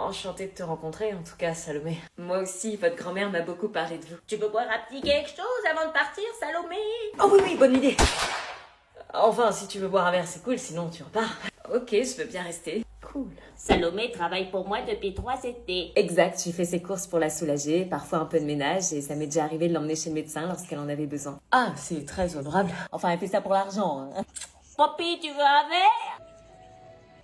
Enchantée de te rencontrer, en tout cas, Salomé. Moi aussi, votre grand-mère m'a beaucoup parlé de vous. Tu peux boire un petit quelque chose avant de partir, Salomé? Oh oui, oui, bonne idée. Enfin, si tu veux boire un verre, c'est cool, sinon tu repars. Ok, je veux bien rester. Cool. Salomé travaille pour moi depuis 3 étés. Exact, j'ai fait ses courses pour la soulager, parfois un peu de ménage, et ça m'est déjà arrivé de l'emmener chez le médecin lorsqu'elle en avait besoin. Ah, c'est très honorable. Enfin, elle fait ça pour l'argent. Hein. Papy, tu veux un verre?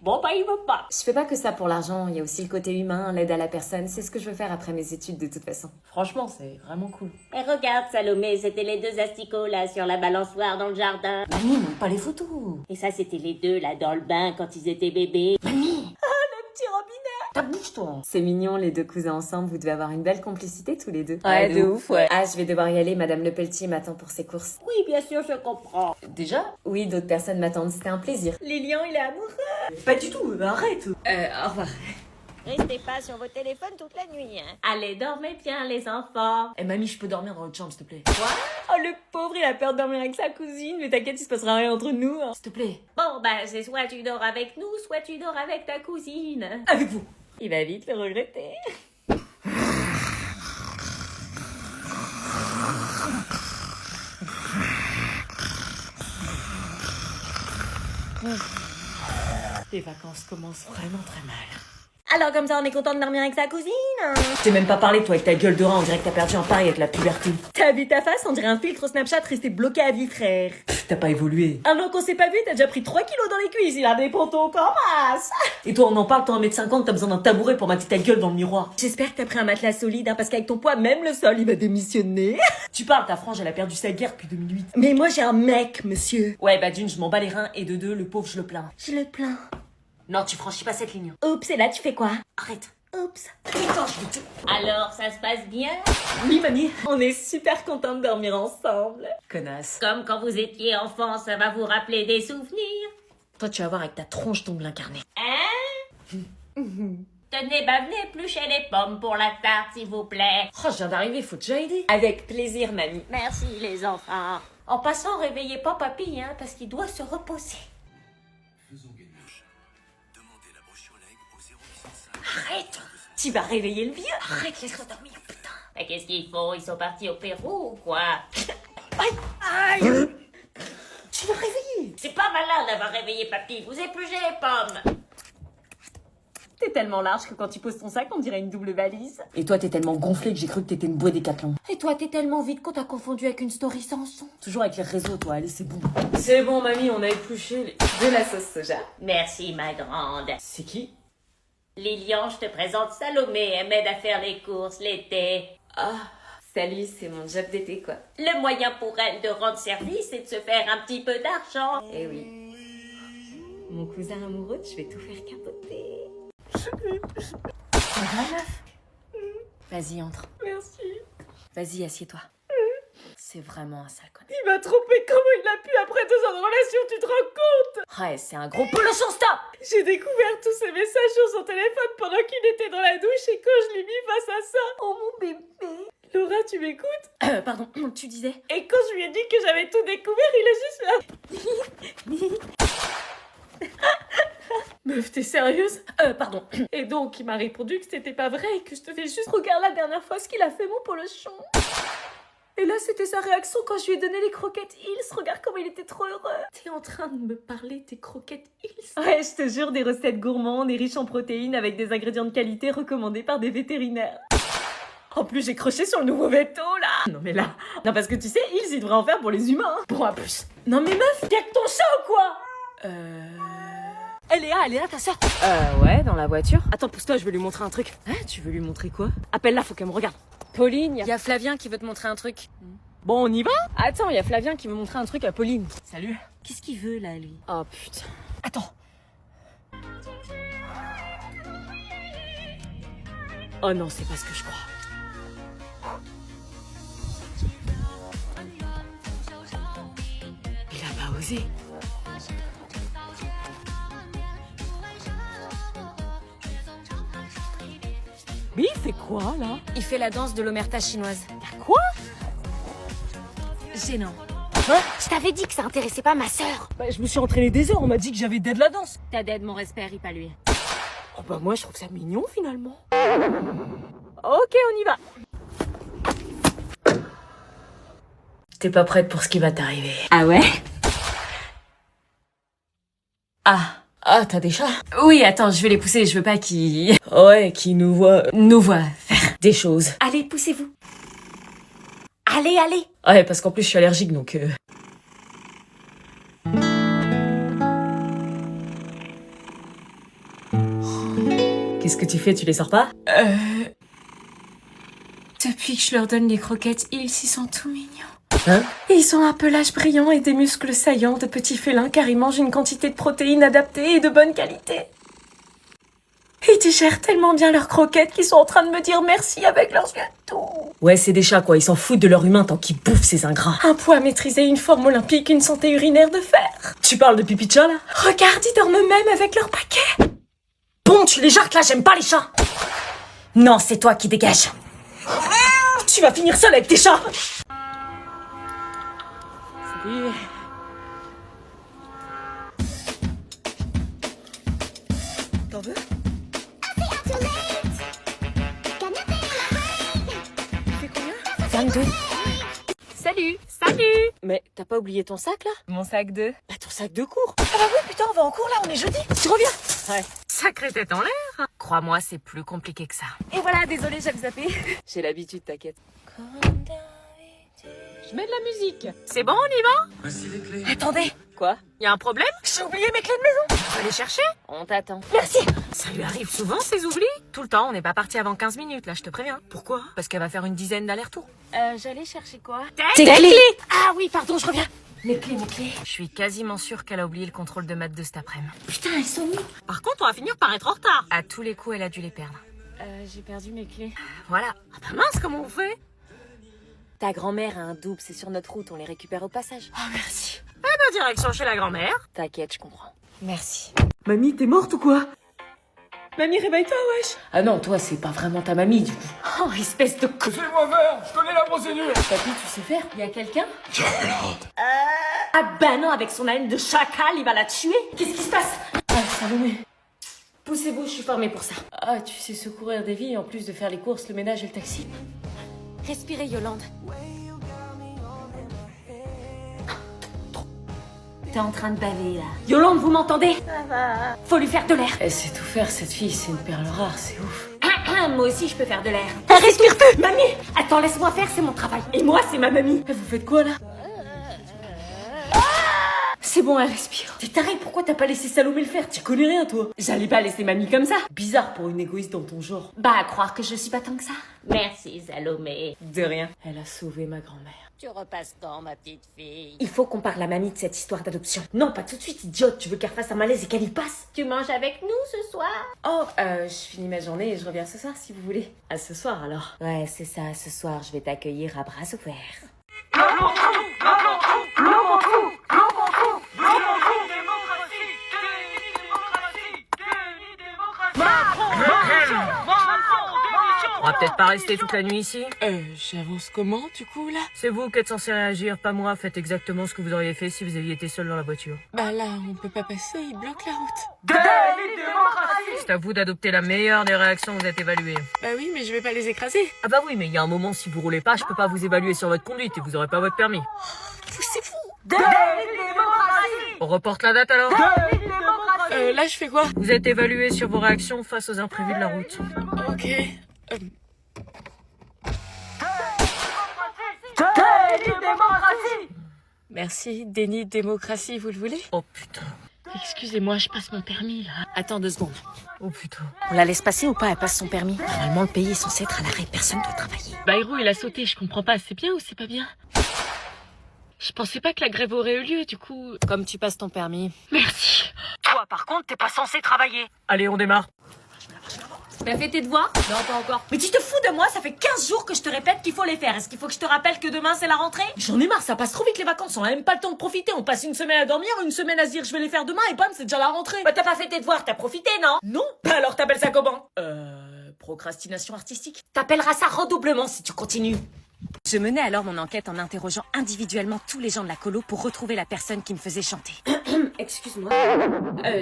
Bon, bah, il veut pas. Je fais pas que ça pour l'argent, il y a aussi le côté humain, l'aide à la personne, c'est ce que je veux faire après mes études de toute façon. Franchement, c'est vraiment cool. Et regarde, Salomé, c'était les 2 asticots, là, sur la balançoire dans le jardin. Mamie, non, pas les photos. Et ça, c'était les 2, là, dans le bain, quand ils étaient bébés. Mamie, Petit robinet. ta bouche, toi. C'est mignon, les 2 cousins ensemble, vous devez avoir une belle complicité tous les 2. Ouais, de ouf, ouais. Ah, je vais devoir y aller, Madame Lepelletier m'attend pour ses courses. Oui, bien sûr, je comprends. Déjà? Oui, d'autres personnes m'attendent, c'était un plaisir. Lilian, il est amoureux. Pas du tout, arrête. Au revoir. Restez pas sur vos téléphones toute la nuit, hein. Allez, dormez bien, les enfants. Eh mamie, je peux dormir dans l'autre chambre, s'il te plaît. Quoi? Oh, le pauvre, il a peur de dormir avec sa cousine, mais t'inquiète, il se passera rien entre nous. Hein. S'il te plaît. Bon, bah, c'est soit tu dors avec nous, soit tu dors avec ta cousine. Avec vous. Il va vite le regretter. Les vacances commencent vraiment très mal. Alors, comme ça, on est content de dormir avec sa cousine? Je t'ai même pas parlé, toi, avec ta gueule de rat, on dirait que t'as perdu un pari avec la puberté. T'as vu ta face? On dirait un filtre Snapchat resté bloqué à vie, frère. T'as pas évolué. Un an qu'on s'est pas vu, t'as déjà pris 3 kilos dans les cuisses, il a des pontons comme masse. Et toi, on en parle, toi, 1m50, t'as besoin d'un tabouret pour mater ta gueule dans le miroir. J'espère que t'as pris un matelas solide, hein, parce qu'avec ton poids, même le sol, il va démissionner. Tu parles, ta frange, elle a perdu sa guerre depuis 2008. Mais moi, j'ai un mec, monsieur. Ouais, bah d'une, je m'en bats les reins, et de deux, le pauvre, je le plains. Je le plains. Non, tu franchis pas cette ligne. Oups, et là, tu fais quoi? Arrête. Oups. Putain, je vais te... Alors, ça se passe bien? Oui, mamie. On est super contents de dormir ensemble. Connasse. Comme quand vous étiez enfant, ça va vous rappeler des souvenirs. Toi, tu vas voir avec ta tronche d'ongle incarné. Hein? Tenez, bah venez éplucher les pommes pour la tarte, s'il vous plaît. Oh, je viens d'arriver, faut déjà aider. Avec plaisir, mamie. Merci, les enfants. En passant, réveillez pas papy, hein, parce qu'il doit se reposer. Faisons gagner. Demandez la brochure leg au 0805. Arrête! Tu vas réveiller le vieux? Arrête, laisse-le dormir, putain. Mais qu'est-ce qu'il faut? Ils sont partis au Pérou ou quoi? Aïe! Aïe! Tu l'as réveillé! C'est pas malin d'avoir réveillé papy. Vous épluchez les pommes. T'es tellement large que quand tu poses ton sac, on dirait une double valise. Et toi, t'es tellement gonflé que j'ai cru que t'étais une bouée Décathlon. Et toi, t'es tellement vite qu'on t'a confondu avec une story sans son. Toujours avec les réseaux, toi, allez, c'est bon. C'est bon, mamie, on a épluché de la sauce soja. Merci, ma grande. C'est qui? Lilian, je te présente Salomé. Elle m'aide à faire les courses l'été. Ah, salut, c'est mon job d'été, quoi. Le moyen pour elle de rendre service, c'est de se faire un petit peu d'argent. Eh oui. Mon cousin amoureux, je vais tout faire capoter. Ça va, meuf? Vas-y, entre. Merci. Vas-y, assieds-toi. C'est vraiment un sale connard. Il m'a trompé. Comment il a pu après 2 ans de relation, tu te rends compte? Ouais, c'est un gros polochon, stop! J'ai découvert tous ces messages sur son téléphone pendant qu'il était dans la douche et quand je l'ai mis face à ça. Oh mon bébé. Laura, tu m'écoutes? Pardon, tu disais? Et quand je lui ai dit que j'avais tout découvert, il a juste fait... Meuf, t'es sérieuse? Pardon. Et donc, il m'a répondu que c'était pas vrai et que je devais juste regarder la dernière fois ce qu'il a fait, mon polochon. Et là, c'était sa réaction quand je lui ai donné les croquettes Hills. Regarde comment il était trop heureux. T'es en train de me parler des croquettes Hills? Ouais, je te jure, des recettes gourmandes et riches en protéines avec des ingrédients de qualité recommandés par des vétérinaires. En plus, j'ai croché sur le nouveau veto, là. Non, mais là... Non, parce que tu sais, Hills, il devrait en faire pour les humains. Hein. Bon, à plus. Non, mais meuf, y'a que ton chat ou quoi? Elle est là, ta sœur. Ouais, dans la voiture. Attends, pousse-toi, je vais lui montrer un truc. Hein, tu veux lui montrer quoi? Appelle-la, faut qu'elle me regarde. Pauline, Y a Flavien qui veut te montrer un truc. Bon, on y va? Attends, il y a Flavien qui veut montrer un truc à Pauline. Salut. Qu'est-ce qu'il veut, là, lui? Oh, putain. Attends. Oh non, c'est pas ce que je crois. Il a pas osé. Mais il fait quoi, là? Il fait la danse de l'omerta chinoise. Quoi? Gênant. Je t'avais dit que ça intéressait pas ma sœur. Bah, je me suis entraîné des heures, on m'a dit que j'avais dead la danse. T'as dead mon respect, rip à lui. Oh bah moi je trouve ça mignon finalement. Ok, on y va. T'es pas prête pour ce qui va t'arriver. Ah ouais? Ah, t'as des chats? Oui, attends, je vais les pousser, je veux pas qu'ils... Ouais, qu'ils nous voient faire des choses. Allez, poussez-vous. Allez, allez. Ouais, parce qu'en plus je suis allergique, donc... Qu'est-ce que tu fais, tu les sors pas? Depuis que je leur donne les croquettes, ils s'y sont tout mignons. Hein? Et ils ont un pelage brillant et des muscles saillants de petits félins car ils mangent une quantité de protéines adaptée et de bonne qualité. Ils digèrent tellement bien leurs croquettes qu'ils sont en train de me dire merci avec leurs yeux tout. Ouais, c'est des chats quoi, ils s'en foutent de leur humain tant qu'ils bouffent ces ingrats. Un poids maîtrisé, une forme olympique, une santé urinaire de fer. Tu parles de pipi de chat là? Regarde, ils dorment même avec leur paquet. Bon, tu les jartes là, j'aime pas les chats. Non, c'est toi qui dégages. Tu vas finir seule avec tes chats. Salut. T'en veux? Tu fais combien? 22. Salut. Mais t'as pas oublié ton sac là? Mon sac de... Bah ton sac de cours. Ah bah oui putain, on va en cours là, on est jeudi. Tu reviens? Ouais. Sacrée tête en l'air. Crois-moi, c'est plus compliqué que ça. Et voilà, désolée, j'avais zappé. J'ai l'habitude, t'inquiète. Je mets de la musique. C'est bon, on y va? Voici les clés. Attendez. Quoi? Y a un problème? J'ai oublié mes clés de maison. Faut les chercher? On t'attend. Merci. Ça lui arrive souvent ces oublis? Tout le temps, on n'est pas parti avant 15 minutes là, je te préviens. Pourquoi? Parce qu'elle va faire une dizaine d'allers-retours. J'allais chercher quoi? Tes clés. Ah oui, pardon, je reviens. Mes clés. Je suis quasiment sûre qu'elle a oublié le contrôle de maths de cet après-midi. Putain, elles sont où? Par contre, on va finir par être en retard. À tous les coups, elle a dû les perdre. J'ai perdu mes clés. Voilà. Ah bah mince, comment on fait? Ta grand-mère a un double, c'est sur notre route, on les récupère au passage. Oh, merci. Eh ben, direction chez la grand-mère. T'inquiète, je comprends. Merci. Mamie, t'es morte ou quoi? Mamie, réveille-toi, wesh. Ah non, toi, c'est pas vraiment ta mamie, du coup. Oh, espèce de con. Fais-moi faire, je connais la procédure. Papy, tu sais faire? Y a quelqu'un? Ah bah non, avec son haleine de chacal, il va la tuer. Qu'est-ce qui se passe? Ah, Salomé. Poussez-vous, je suis formée pour ça. Ah, tu sais secourir des vies, en plus de faire les courses, le ménage et le taxi. Respirez, Yolande. T'es en train de baver, là. Yolande, vous m'entendez? Faut lui faire de l'air. Elle sait tout faire, cette fille, c'est une perle rare, c'est ouf. Moi aussi, je peux faire de l'air. Elle respire plus. Mamie, attends, laisse-moi faire, c'est mon travail. Et moi, c'est ma mamie. Vous faites quoi, là? C'est bon, elle respire. T'es taré, pourquoi t'as pas laissé Salomé le faire? Tu connais rien, toi. J'allais pas laisser mamie comme ça. Bizarre pour une égoïste dans ton genre. Bah, à croire que je suis pas tant que ça. Merci, Salomé. De rien. Elle a sauvé ma grand-mère. Tu repasses quand, ma petite fille? Il faut qu'on parle à mamie de cette histoire d'adoption. Non, pas tout de suite, idiote. Tu veux qu'elle fasse un malaise et qu'elle y passe? Tu manges avec nous ce soir? Oh, je finis ma journée et je reviens ce soir si vous voulez. À ce soir alors. Ouais, c'est ça, ce soir, je vais t'accueillir à bras ouverts. On va peut-être pas rester toute la nuit ici. J'avance comment, du coup, là? C'est vous qui êtes censé réagir, pas moi. Faites exactement ce que vous auriez fait si vous aviez été seul dans la voiture. Bah là, on peut pas passer, il bloque la route. C'est à vous d'adopter la meilleure des réactions, vous êtes évalué. Bah oui, mais je vais pas les écraser. Ah bah oui, mais il y a un moment, si vous roulez pas, je peux pas vous évaluer sur votre conduite et vous aurez pas votre permis. Poussez-vous. On reporte la date alors? Là, je fais quoi? Vous êtes évalué sur vos réactions face aux imprévus de la route. Ok. Merci, déni de démocratie, vous le voulez? Oh putain. Excusez-moi, je passe mon permis, là. Attends 2 secondes. Oh putain. On la laisse passer ou pas? Elle passe son permis. Normalement, le pays est censé être à l'arrêt. Personne doit travailler. Bayrou, il a sauté, je comprends pas. C'est bien ou c'est pas bien? Je pensais pas que la grève aurait eu lieu, du coup... Comme tu passes ton permis. Merci. Toi, par contre, t'es pas censé travailler. Allez, on démarre. T'as fait tes devoirs? Non, pas encore. Mais tu te fous de moi? Ça fait 15 jours que je te répète qu'il faut les faire. Est-ce qu'il faut que je te rappelle que demain c'est la rentrée? J'en ai marre, ça passe trop vite les vacances. On a même pas le temps de profiter. On passe une semaine à dormir, une semaine à se dire je vais les faire demain et bam, c'est déjà la rentrée. Bah t'as pas fait tes devoirs, t'as profité, non? Non? Bah alors t'appelles ça comment? Procrastination artistique. T'appelleras ça redoublement si tu continues. Je menais alors mon enquête en interrogeant individuellement tous les gens de la colo pour retrouver la personne qui me faisait chanter. Excuse-moi.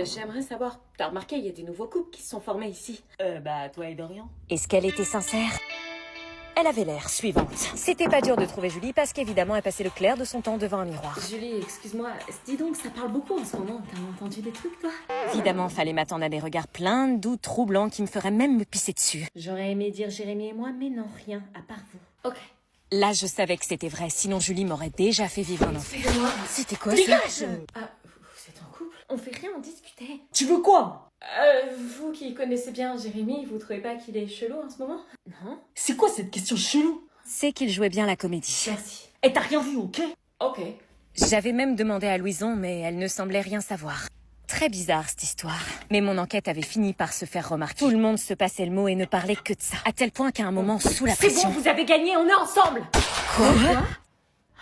J'aimerais savoir, t'as remarqué, il y a des nouveaux couples qui se sont formés ici. Bah, toi et Dorian. Est-ce qu'elle était sincère? Elle avait l'air suivante. C'était pas dur de trouver Julie parce qu'évidemment elle passait le clair de son temps devant un miroir. Julie, excuse-moi, dis donc, ça parle beaucoup en ce moment. T'as entendu des trucs, toi? Évidemment, fallait m'attendre à des regards pleins de doutes troublants qui me feraient même me pisser dessus. J'aurais aimé dire Jérémy et moi, mais non, rien, à part vous. Ok. Là, je savais que c'était vrai, sinon Julie m'aurait déjà fait vivre un enfer. Excusez-moi. C'était quoi ça? Dégage! Ah, vous êtes en couple? On fait rien, on discutait. Tu veux quoi? Vous qui connaissez bien Jérémy, vous trouvez pas qu'il est chelou en ce moment? Non? C'est quoi cette question chelou? C'est qu'il jouait bien la comédie. Merci. Et t'as rien vu, ok? Ok. J'avais même demandé à Louison, mais elle ne semblait rien savoir. Très bizarre cette histoire. Mais mon enquête avait fini par se faire remarquer. Tout le monde se passait le mot et ne parlait que de ça. À tel point qu'à un moment, sous la C'est pression... bon, vous avez gagné, on est ensemble! Quoi?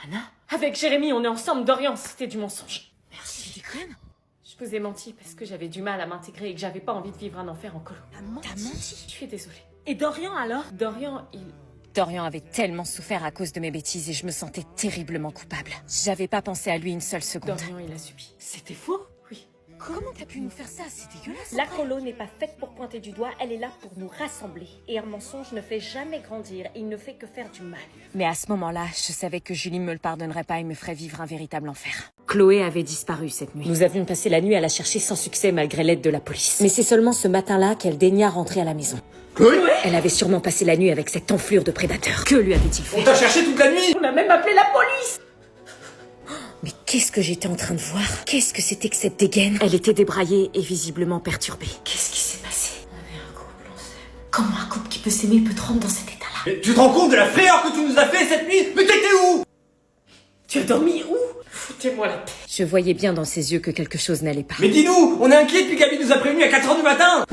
Anna? Avec Jérémy, on est ensemble, Dorian, c'était du mensonge. Merci, tu déconnes? Je vous ai menti parce que j'avais du mal à m'intégrer et que j'avais pas envie de vivre un enfer en colo. T'as menti? Je suis désolée. Et Dorian alors? Dorian, Dorian avait tellement souffert à cause de mes bêtises et je me sentais terriblement coupable. J'avais pas pensé à lui une seule seconde. Dorian, il a subi. C'était faux? Oui. Comment t'as pu nous faire ça? C'est dégueulasse. La colo n'est pas faite pour pointer du doigt, elle est là pour nous rassembler. Et un mensonge ne fait jamais grandir, il ne fait que faire du mal. Mais à ce moment-là, je savais que Julie me le pardonnerait pas et me ferait vivre un véritable enfer. Chloé avait disparu cette nuit. Nous avions passé la nuit à la chercher sans succès malgré l'aide de la police. Mais c'est seulement ce matin-là qu'elle daigna rentrer à la maison. Chloé? Elle avait sûrement passé la nuit avec cette enflure de prédateur. Que lui avait-il fait? On t'a cherché toute la nuit! On a même appelé la police! Mais qu'est-ce que j'étais en train de voir? Qu'est-ce que c'était que cette dégaine? Elle était débraillée et visiblement perturbée. Qu'est-ce qui s'est passé? On est un couple, on s'aime. Comment un couple qui peut s'aimer peut te rendre dans cet état-là? Mais tu te rends compte de la frayeur que tu nous as fait cette nuit? Mais t'étais où? Tu as dormi où? Foutez-moi la paix. Je voyais bien dans ses yeux que quelque chose n'allait pas. Mais dis-nous, on est inquiets depuis qu'Abby nous a prévenus à 4h du matin!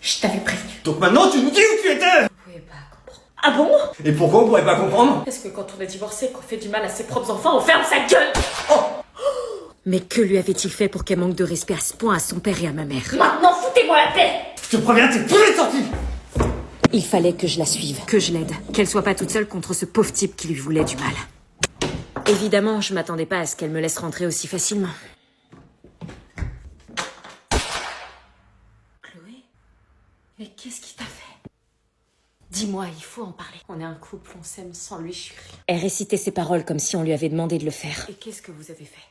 Je t'avais prévenu. Donc maintenant tu nous dis où tu étais! Vous pouvez pas comprendre. Ah bon? Et pourquoi on pourrait pas comprendre? Parce que quand on est divorcé, qu'on fait du mal à ses propres enfants, on ferme sa gueule! Oh! Mais que lui avait-il fait pour qu'elle manque de respect à ce point à son père et à ma mère? Maintenant, foutez-moi la paix! Je te préviens, t'es plus sorti! Il fallait que je la suive, que je l'aide, qu'elle soit pas toute seule contre ce pauvre type qui lui voulait du mal. Évidemment, je m'attendais pas à ce qu'elle me laisse rentrer aussi facilement. Chloé? Mais qu'est-ce qui t'a fait? Dis-moi, il faut en parler. On est un couple, on s'aime, sans lui, je suis rien. Elle récitait ses paroles comme si on lui avait demandé de le faire. Et qu'est-ce que vous avez fait?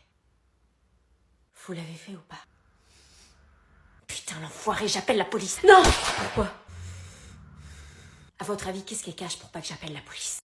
Vous l'avez fait ou pas? Putain, l'enfoiré, j'appelle la police. Non! Pourquoi? À votre avis, qu'est-ce qu'elle cache pour pas que j'appelle la police?